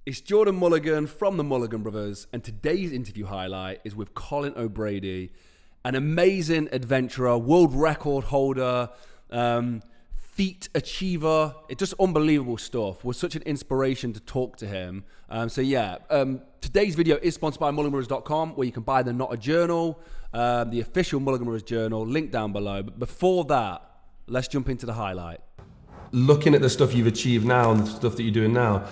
It's Jordan Mulligan from the Mulliganbrothers, and today's interview highlight is with Colin O'Brady, an amazing adventurer, world record holder, feat achiever. It's just unbelievable stuff. Was such an inspiration to talk to him. Today's video is sponsored by mulliganbrothers.com, where you can buy the Not a Journal, the official Mulligan Brothers journal, link down below. But before that, let's jump into the highlight. Looking at the stuff you've achieved now and the stuff that you're doing now,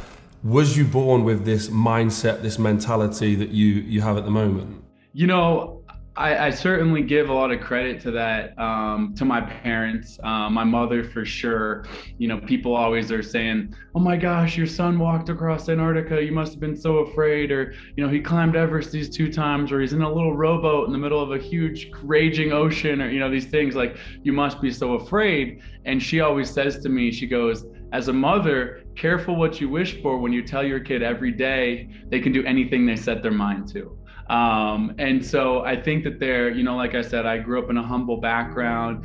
was you born with this mindset, this mentality that you have at the moment? You know, I certainly give a lot of credit to that, to my parents, my mother for sure. You know, people always are saying, oh my gosh, your son walked across Antarctica. You must have been so afraid. Or, you know, he climbed Everest these 2 times, or he's in a little rowboat in the middle of a huge raging ocean, or, you know, these things like, you must be so afraid. And she always says to me, she goes, as a mother, careful what you wish for when you tell your kid every day they can do anything they set their mind to. And so I think that you know, like I said, I grew up in a humble background,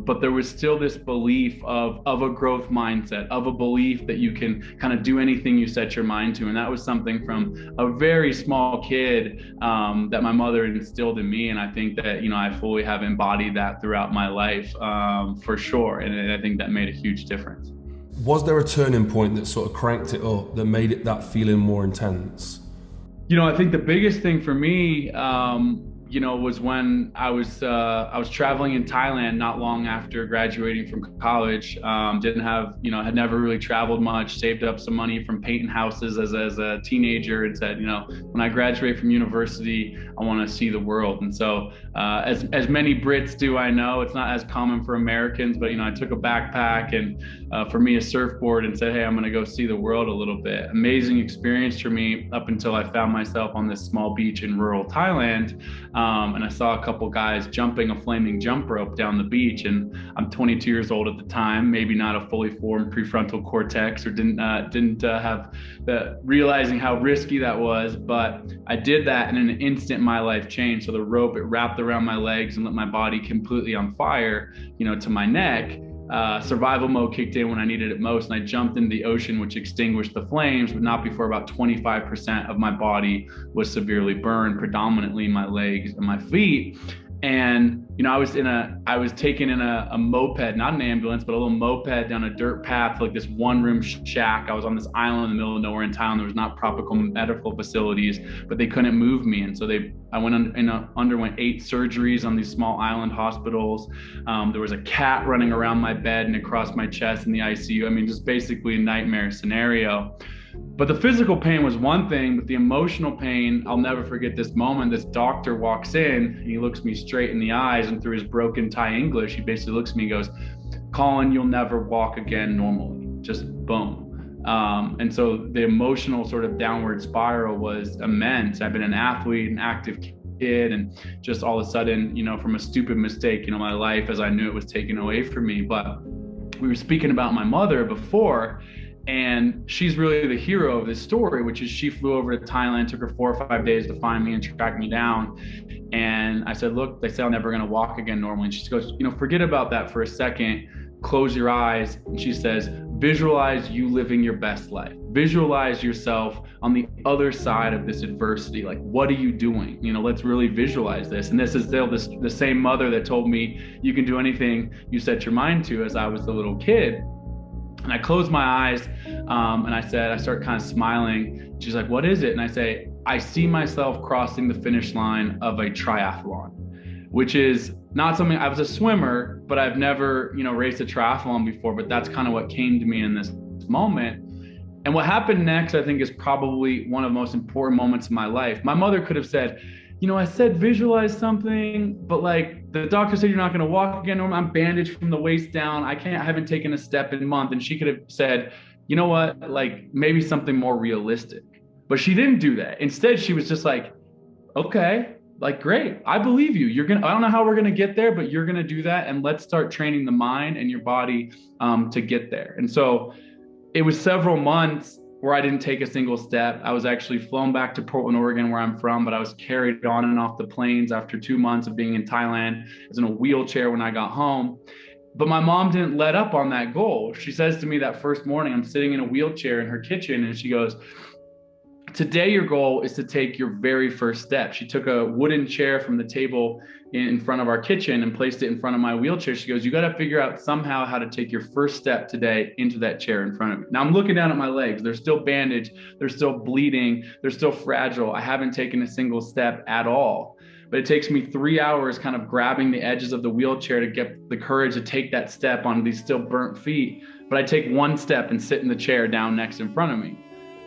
but there was still this belief of a growth mindset, of a belief that you can kind of do anything you set your mind to. And that was something from a very small kid that my mother instilled in me. And I think that, you know, I fully have embodied that throughout my life, for sure. And I think that made a huge difference. Was there a turning point that sort of cranked it up, that made it that feeling more intense? You know, I think the biggest thing for me, you know, was when I was traveling in Thailand not long after graduating from college. Didn't have, you know, had never really traveled much, saved up some money from painting houses as a teenager, and said, you know, when I graduate from university, I want to see the world. And so, as many Brits do, I know it's not as common for Americans, but, you know, I took a backpack and for me a surfboard and said, hey, I'm going to go see the world a little bit. Amazing experience for me up until I found myself on this small beach in rural Thailand. And I saw a couple guys jumping a flaming jump rope down the beach, and I'm 22 years old at the time, maybe not a fully formed prefrontal cortex, or didn't have the realizing how risky that was, but I did that, and in an instant my life changed. So the rope, it wrapped around my legs and lit my body completely on fire, you know, to my neck. Survival mode kicked in when I needed it most, and I jumped into the ocean, which extinguished the flames, but not before about 25% of my body was severely burned, predominantly my legs and my feet. And, you know, I was taken in a moped, not an ambulance, but a little moped down a dirt path, like this 1-room shack. I was on this island in the middle of nowhere in town. There was not proper medical facilities, but they couldn't move me. And so I underwent 8 surgeries on these small island hospitals. There was a cat running around my bed and across my chest in the ICU. I mean, just basically a nightmare scenario. But the physical pain was one thing, but the emotional pain, I'll never forget this moment. This doctor walks in and he looks me straight in the eyes, and through his broken Thai English, he basically looks at me and goes, Colin, you'll never walk again normally. Just boom. And so the emotional sort of downward spiral was immense. I've been an athlete, an active kid, and just all of a sudden, you know, from a stupid mistake, you know, my life as I knew it was taken away from me. But we were speaking about my mother before, and she's really the hero of this story, which is she flew over to Thailand, took her 4 or 5 days to find me and track me down. And I said, look, they say I'm never gonna walk again normally. And she goes, you know, forget about that for a second, close your eyes. And she says, visualize you living your best life. Visualize yourself on the other side of this adversity. Like, what are you doing? You know, let's really visualize this. And this is still the same mother that told me you can do anything you set your mind to as I was the little kid. And I closed my eyes, and I start kind of smiling. She's like, what is it? And I say, I see myself crossing the finish line of a triathlon, which is not something, I was a swimmer, but I've never, you know, raced a triathlon before, but that's kind of what came to me in this moment. And what happened next, I think, is probably one of the most important moments of my life. My mother could have said, you know, I said visualize something, but like the doctor said you're not going to walk again. I'm bandaged from the waist down. I haven't taken a step in a month. And she could have said, you know what, like maybe something more realistic. But she didn't do that. Instead, she was just like, okay, like great, I believe you. I don't know how we're going to get there, but you're going to do that. And let's start training the mind and your body to get there. And so it was several months where I didn't take a single step. I was actually flown back to Portland, Oregon, where I'm from, but I was carried on and off the planes after 2 months of being in Thailand. I was in a wheelchair when I got home. But my mom didn't let up on that goal. She says to me that first morning, I'm sitting in a wheelchair in her kitchen, and she goes, Today, your goal is to take your very first step. She took a wooden chair from the table in front of our kitchen and placed it in front of my wheelchair. She goes, you got to figure out somehow how to take your first step today into that chair in front of me. Now I'm looking down at my legs. They're still bandaged. They're still bleeding. They're still fragile. I haven't taken a single step at all. But it takes me 3 hours kind of grabbing the edges of the wheelchair to get the courage to take that step on these still burnt feet. But I take one step and sit in the chair down next in front of me.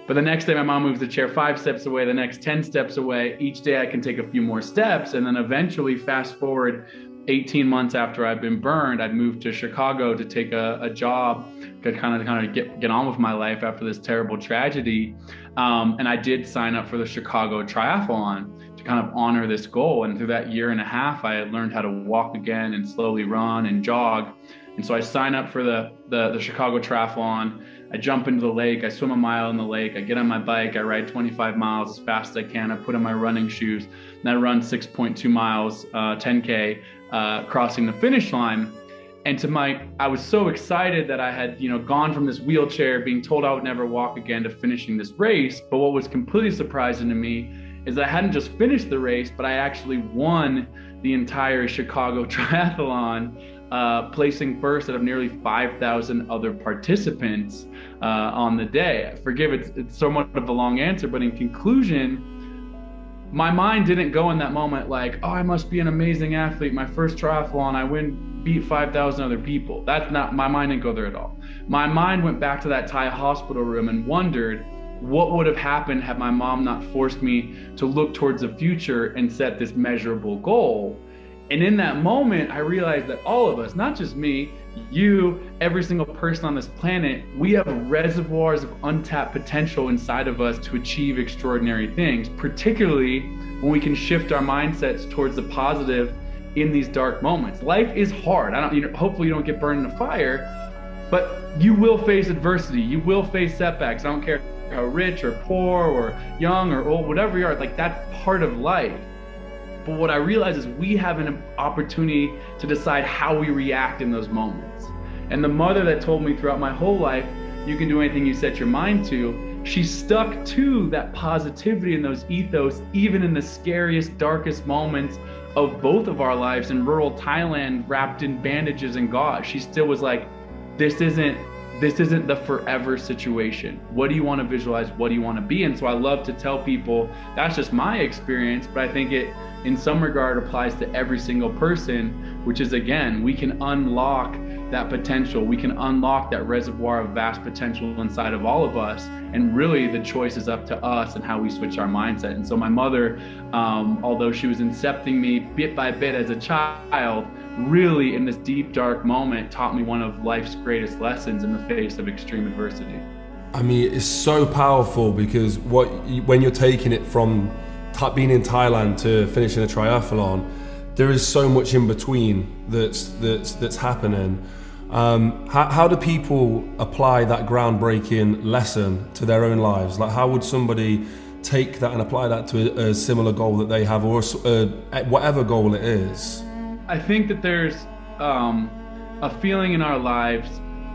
But the next day, my mom moves the chair 5 steps away, the next 10 steps away. Each day I can take a few more steps. And then eventually, fast forward 18 months after I've been burned, I'd moved to Chicago to take a job to kind of get on with my life after this terrible tragedy. And I did sign up for the Chicago Triathlon to kind of honor this goal. And through that year and a half, I had learned how to walk again and slowly run and jog. And so I sign up for the Chicago Triathlon. I jump into the lake, I swim a mile in the lake, I get on my bike, I ride 25 miles as fast as I can, I put on my running shoes, and I run 6.2 miles, 10K, crossing the finish line. And I was so excited that I had, gone from this wheelchair, being told I would never walk again, to finishing this race. But what was completely surprising to me is that I hadn't just finished the race, but I actually won the entire Chicago Triathlon, placing first out of nearly 5,000 other participants on the day. Forgive it's somewhat of a long answer, but in conclusion, my mind didn't go in that moment like, oh, I must be an amazing athlete. My first triathlon, I beat 5,000 other people. That's not, my mind didn't go there at all. My mind went back to that Thai hospital room and wondered what would have happened had my mom not forced me to look towards the future and set this measurable goal. And in that moment, I realized that all of us, not just me, you, every single person on this planet, we have reservoirs of untapped potential inside of us to achieve extraordinary things, particularly when we can shift our mindsets towards the positive in these dark moments. Life is hard. Hopefully you don't get burned in a fire, but you will face adversity. You will face setbacks. I don't care how rich or poor or young or old, whatever you are, like that's part of life. But what I realize is we have an opportunity to decide how we react in those moments. And the mother that told me throughout my whole life, you can do anything you set your mind to, she stuck to that positivity and those ethos, even in the scariest, darkest moments of both of our lives in rural Thailand, wrapped in bandages and gauze. She still was like, this isn't the forever situation. What do you want to visualize? What do you want to be? And so I love to tell people that's just my experience, but I think it in some regard applies to every single person, which is, again, we can unlock that potential. We can unlock that reservoir of vast potential inside of all of us. And really the choice is up to us and how we switch our mindset. And so my mother, although she was incepting me bit by bit as a child, really in this deep, dark moment taught me one of life's greatest lessons in the face of extreme adversity. I mean, it's so powerful because when you're taking it from being in Thailand to finishing a triathlon, there is so much in between that's happening. How do people apply that groundbreaking lesson to their own lives? Like, how would somebody take that and apply that to a similar goal that they have, or whatever goal it is? I think that there's a feeling in our lives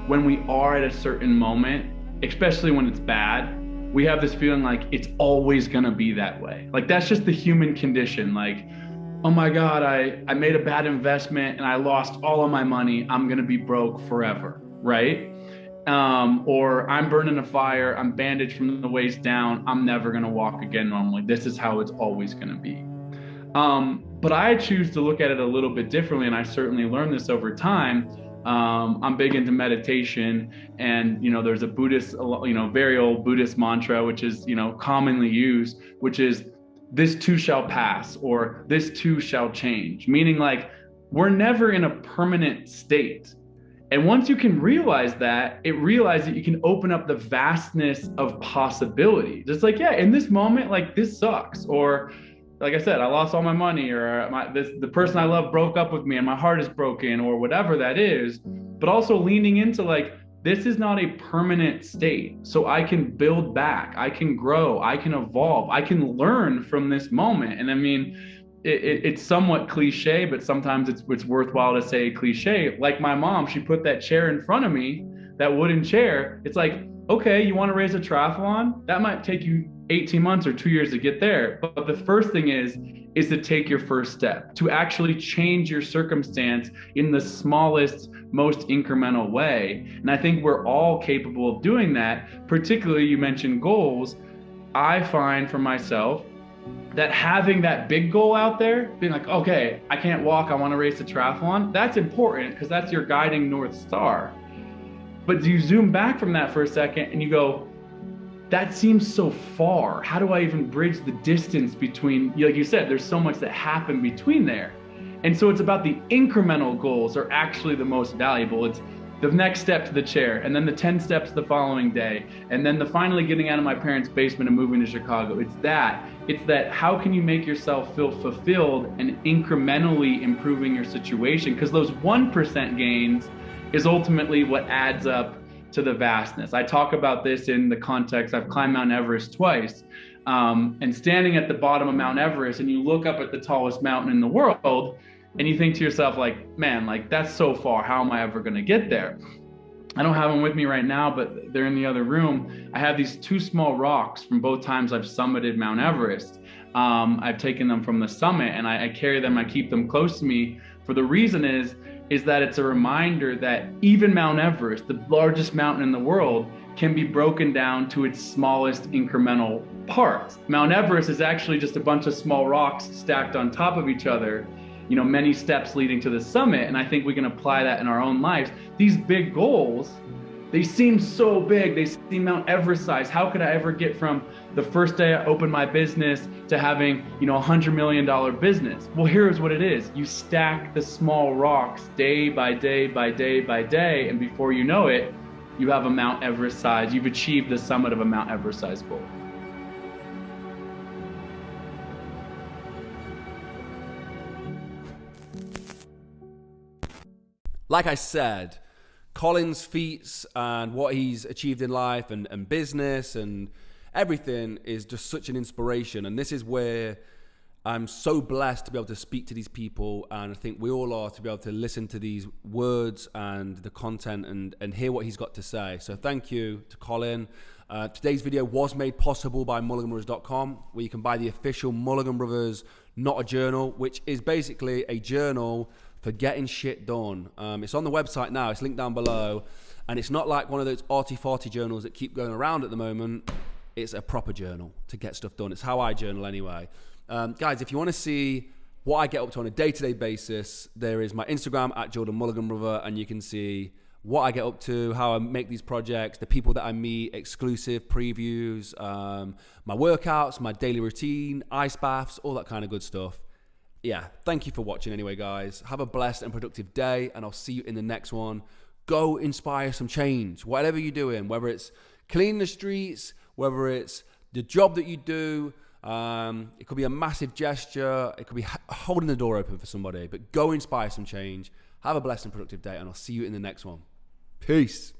when we are at a certain moment, especially when it's bad, we have this feeling like it's always gonna be that way. Like that's just the human condition. Like, oh my God, I made a bad investment and I lost all of my money. I'm gonna be broke forever, right? Or I'm burned in a fire, I'm bandaged from the waist down, I'm never gonna walk again normally. This is how it's always gonna be. But I choose to look at it a little bit differently, and I certainly learned this over time. I'm big into meditation, and there's a Buddhist, very old Buddhist mantra, which is commonly used, which is "this too shall pass" or "this too shall change," meaning like we're never in a permanent state. And once you can realize that, you can open up the vastness of possibility. Just like, yeah, in this moment, like this sucks, or like I said, I lost all my money, or the person I love broke up with me and my heart is broken, or whatever that is. But also leaning into like, this is not a permanent state. So I can build back, I can grow, I can evolve, I can learn from this moment. And I mean, it's somewhat cliche, but sometimes it's worthwhile to say cliche. Like my mom, she put that chair in front of me, that wooden chair. It's like, Okay, you want to race a triathlon? That might take you 18 months or 2 years to get there. But the first thing is to take your first step, to actually change your circumstance in the smallest, most incremental way. And I think we're all capable of doing that. Particularly, you mentioned goals. I find for myself that having that big goal out there, being like, okay, I can't walk, I want to race a triathlon, that's important because that's your guiding North Star. But you zoom back from that for a second and you go, that seems so far. How do I even bridge the distance between, like you said, there's so much that happened between there. And so it's about the incremental goals are actually the most valuable. It's the next step to the chair, and then the 10 steps the following day, and then the finally getting out of my parents' basement and moving to Chicago. It's that how can you make yourself feel fulfilled and incrementally improving your situation? Because those 1% gains is ultimately what adds up to the vastness. I talk about this in the context, I've climbed Mount Everest twice, and standing at the bottom of Mount Everest and you look up at the tallest mountain in the world and you think to yourself, like, man, like that's so far, how am I ever going to get there? I don't have them with me right now, but they're in the other room. I have these two small rocks from both times I've summited Mount Everest. I've taken them from the summit and I carry them, I keep them close to me. For the reason is that it's a reminder that even Mount Everest, the largest mountain in the world, can be broken down to its smallest incremental parts. Mount Everest is actually just a bunch of small rocks stacked on top of each other, you know, many steps leading to the summit. And I think we can apply that in our own lives. These big goals, they seem so big. They seem Mount Everest size. How could I ever get from the first day I opened my business to having, you know, $100 million business? Well, here's what it is. You stack the small rocks day by day by day by day. And before you know it, you have a Mount Everest size. You've achieved the summit of a Mount Everest size goal. Like I said, Colin's feats and what he's achieved in life and business and everything is just such an inspiration. And this is where I'm so blessed to be able to speak to these people. And I think we all are, to be able to listen to these words and the content and hear what he's got to say. So thank you to Colin. Today's video was made possible by Mulliganbrothers.com, where you can buy the official Mulligan Brothers Not a Journal, which is basically a journal for getting shit done. It's on the website now, it's linked down below, and it's not like one of those arty-farty journals that keep going around at the moment. It's a proper journal to get stuff done. It's how I journal anyway. Guys, if you want to see what I get up to on a day-to-day basis, there is my Instagram at Jordan Mulligan Brother, and you can see what I get up to, how I make these projects, the people that I meet, exclusive previews, my workouts, my daily routine, ice baths, all that kind of good stuff. Yeah, thank you for watching anyway, guys. Have a blessed and productive day, and I'll see you in the next one. Go inspire some change, whatever you're doing, whether it's cleaning the streets, whether it's the job that you do. It could be a massive gesture. It could be holding the door open for somebody, but go inspire some change. Have a blessed and productive day, and I'll see you in the next one. Peace.